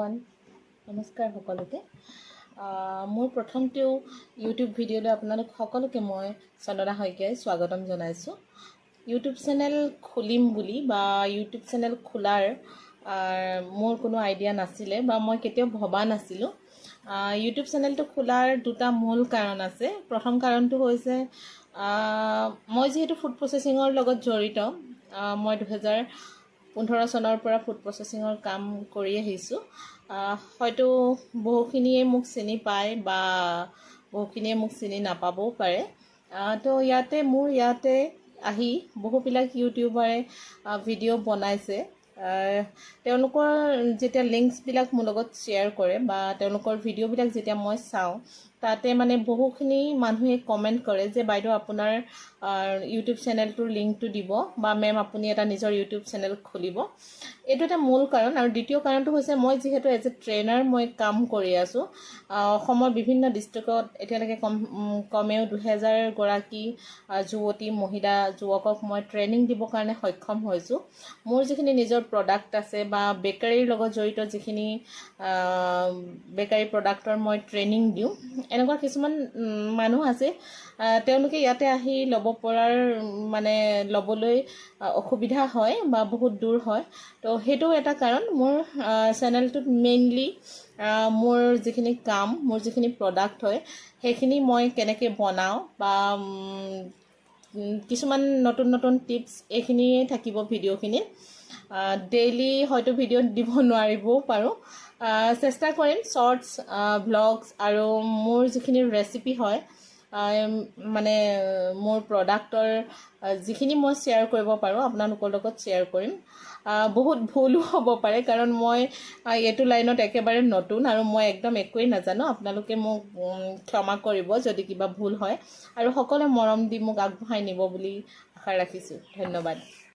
everyone নমস্কাৰ সকলোকে মোৰ প্ৰথমটো ইউটিউব ভিডিঅ'লৈ আপোনালোক সকলোকে মই চন্দনা শইকীয়াই স্বাগতম জনাইছোঁ ইউটিউব চেনেল খুলিম বুলি বা ইউটিউব চেনেল খোলাৰ মোৰ কোনো আইডিয়া নাছিলে বা মই কেতিয়াও ভবা নাছিলোঁ ইউটিউব চেনেলটো খোলাৰ দুটা মূল কাৰণ আছে প্ৰথম কাৰণটো হৈছে মই যেহেতু ফুড প্ৰসেসিঙৰ লগত জড়িত মই 2015 চনৰ পৰা ফুড প্ৰসেসিঙৰ কাম কৰি আহিছোঁ হয়তো বহুখিনিয়ে মোক চিনি পায় বা বহুখিনিয়ে মোক চিনি নাপাবও পাৰে তো মোৰ ইয়াতে আহি বহুবিলাক ইউটিউবাৰে ভিডিঅ' বনাইছে তেওঁলোকৰ যেতিয়া লিংকছবিলাক মোৰ লগত শ্বেয়াৰ কৰে বা তেওঁলোকৰ ভিডিঅ'বিলাক যেতিয়া মই চাওঁ তাতে মানে বহুখিনি মানুহে কমেণ্ট কৰে যে বাইদেউ আপোনাৰ ইউটিউব চেনেলটোৰ লিংকটো দিব বা মেম আপুনি এটা নিজৰ ইউটিউব চেনেল খুলিব এইটো এটা মূল কাৰণ আৰু দ্বিতীয় কাৰণটো হৈছে মই যেহেতু এজ এ ট্ৰেইনাৰ মই কাম কৰি আছোঁ অসমৰ বিভিন্ন ডিষ্ট্ৰিক্টত এতিয়ালৈকে কমেও 2000 গৰাকী যুৱতী মহিলা যুৱকক মই ট্ৰেইনিং দিবৰ কাৰণে সক্ষম হৈছোঁ মোৰ যিখিনি নিজৰ প্ৰডাক্ট আছে বা বেকাৰীৰ লগত জড়িত যিখিনি বেকাৰী প্ৰডাক্টৰ মই ট্ৰেইনিং দিওঁ এনেকুৱা কিছুমান মানুহ আছে তেওঁলোকে ইয়াতে আহি ল'ব পৰাৰ মানে ল'বলৈ অসুবিধা হয় বা বহুত দূৰ হয় তো সেইটো এটা কাৰণ মোৰ চেনেলটোত মেইনলি মোৰ যিখিনি কাম মোৰ যিখিনি প্ৰডাক্ট হয় সেইখিনি মই কেনেকৈ বনাওঁ বা কিছুমান নতুন নতুন টিপছ এইখিনিয়ে থাকিব ভিডিঅ'খিনিত ডেইলি হয়তো ভিডিঅ' দিব নোৱাৰিবও পাৰোঁ চেষ্টা কৰিম শ্বৰ্টছ ব্লগছ আৰু মোৰ যিখিনি ৰেচিপি হয় মানে মোৰ প্ৰডাক্টৰ যিখিনি মই শ্বেয়াৰ কৰিব পাৰোঁ আপোনালোকৰ লগত শ্বেয়াৰ কৰিম বহুত ভুলো হ'ব পাৰে কাৰণ মই এইটো লাইনত একেবাৰে নতুন আৰু মই একদম একোৱেই নাজানো আপোনালোকে মোক ক্ষমা কৰিব যদি কিবা ভুল হয় আৰু সকলোৱে মৰম দি মোক আগবঢ়াই নিব বুলি আশা ৰাখিছোঁ ধন্যবাদ